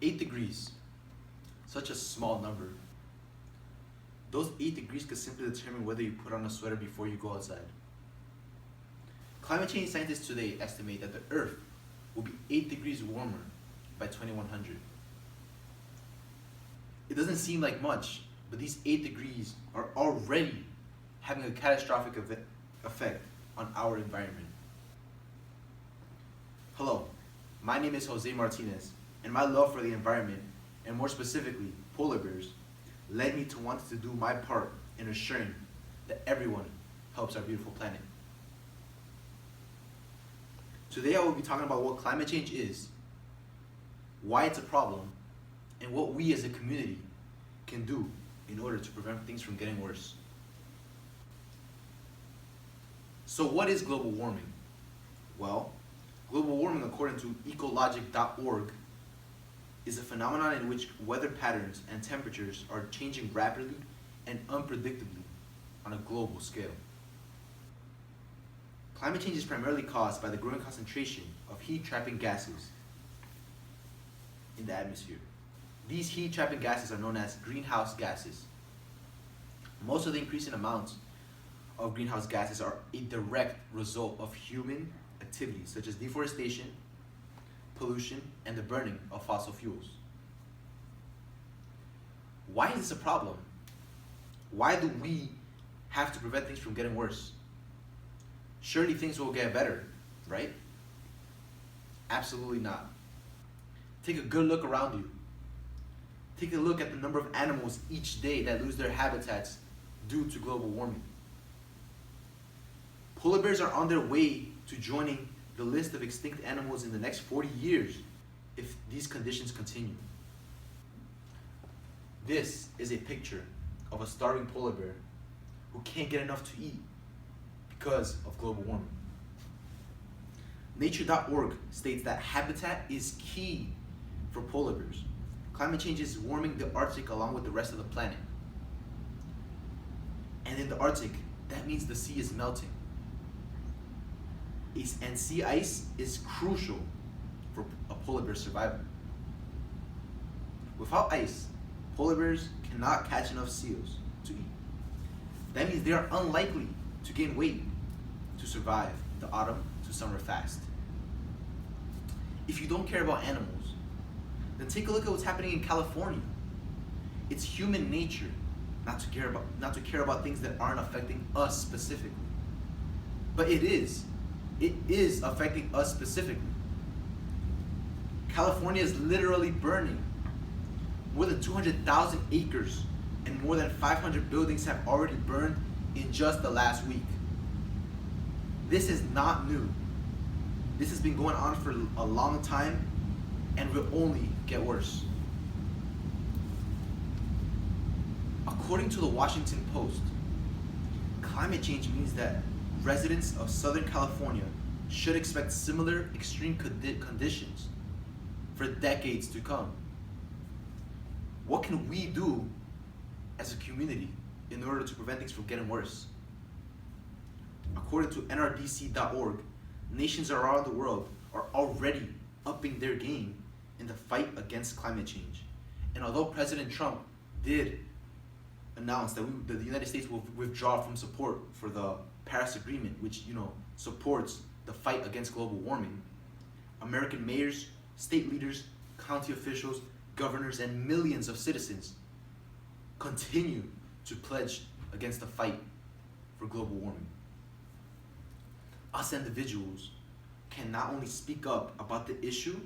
8 degrees, such a small number. Those 8 degrees could simply determine whether you put on a sweater before you go outside. Climate change scientists today estimate that the Earth will be 8 degrees warmer by 2100. It doesn't seem like much, but these 8 degrees are already having a catastrophic effect on our environment. Hello, my name is Jose Martinez, and my love for the environment, and more specifically, polar bears, led me to want to do my part in assuring that everyone helps our beautiful planet. Today I will be talking about what climate change is, why it's a problem, and what we as a community can do in order to prevent things from getting worse. So what is global warming? Well, global warming, according to ecologic.org, is a phenomenon in which weather patterns and temperatures are changing rapidly and unpredictably on a global scale. Climate change is primarily caused by the growing concentration of heat-trapping gases in the atmosphere. These heat-trapping gases are known as greenhouse gases. Most of the increasing amounts of greenhouse gases are a direct result of human activities such as deforestation, pollution, and the burning of fossil fuels. Why is this a problem? Why do we have to prevent things from getting worse? Surely things will get better, right? Absolutely not. Take a good look around you. Take a look at the number of animals each day that lose their habitats due to global warming. Polar bears are on their way to joining the list of extinct animals in the next 40 years if these conditions continue. This is a picture of a starving polar bear who can't get enough to eat because of global warming. Nature.org states that habitat is key for polar bears. Climate change is warming the Arctic along with the rest of the planet. And in the Arctic, that means the sea is melting. And sea ice is crucial for a polar bear's survival. Without ice, polar bears cannot catch enough seals to eat. That means they are unlikely to gain weight to survive the autumn to summer fast. If you don't care about animals, then take a look at what's happening in California. It's human nature not to care about things that aren't affecting us specifically. But it is affecting us specifically. California is literally burning. More than 200,000 acres and more than 500 buildings have already burned in just the last week. This is not new. This has been going on for a long time and will only get worse. According to the Washington Post, climate change means that residents of Southern California should expect similar extreme conditions for decades to come. What can we do as a community in order to prevent things from getting worse? According to NRDC.org, nations around the world are already upping their game in the fight against climate change. And although President Trump did announce that the United States will withdraw from support for the Paris Agreement, which supports the fight against global warming, American mayors, state leaders, county officials, governors, and millions of citizens continue to pledge against the fight for global warming. Us individuals can not only speak up about the issue,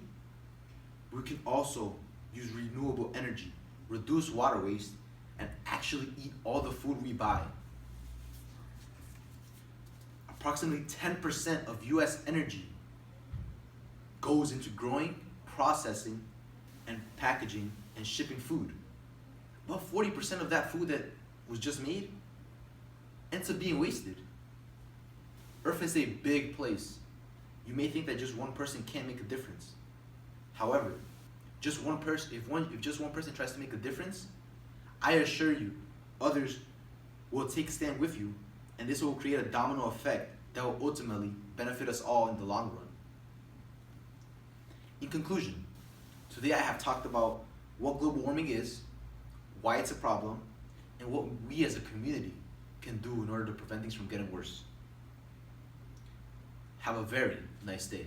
we can also use renewable energy, reduce water waste, and actually eat all the food we buy. Approximately 10% of US energy goes into growing, processing, and packaging and shipping food. About 40% of that food that was just made ends up being wasted. Earth is a big place. You may think that just one person can't make a difference. However, if just one person tries to make a difference, I assure you, others will take a stand with you, and this will create a domino effect that will ultimately benefit us all in the long run. In conclusion, Today I have talked about what global warming is, why it's a problem, and what we as a community can do in order to prevent things from getting worse. Have a very nice day.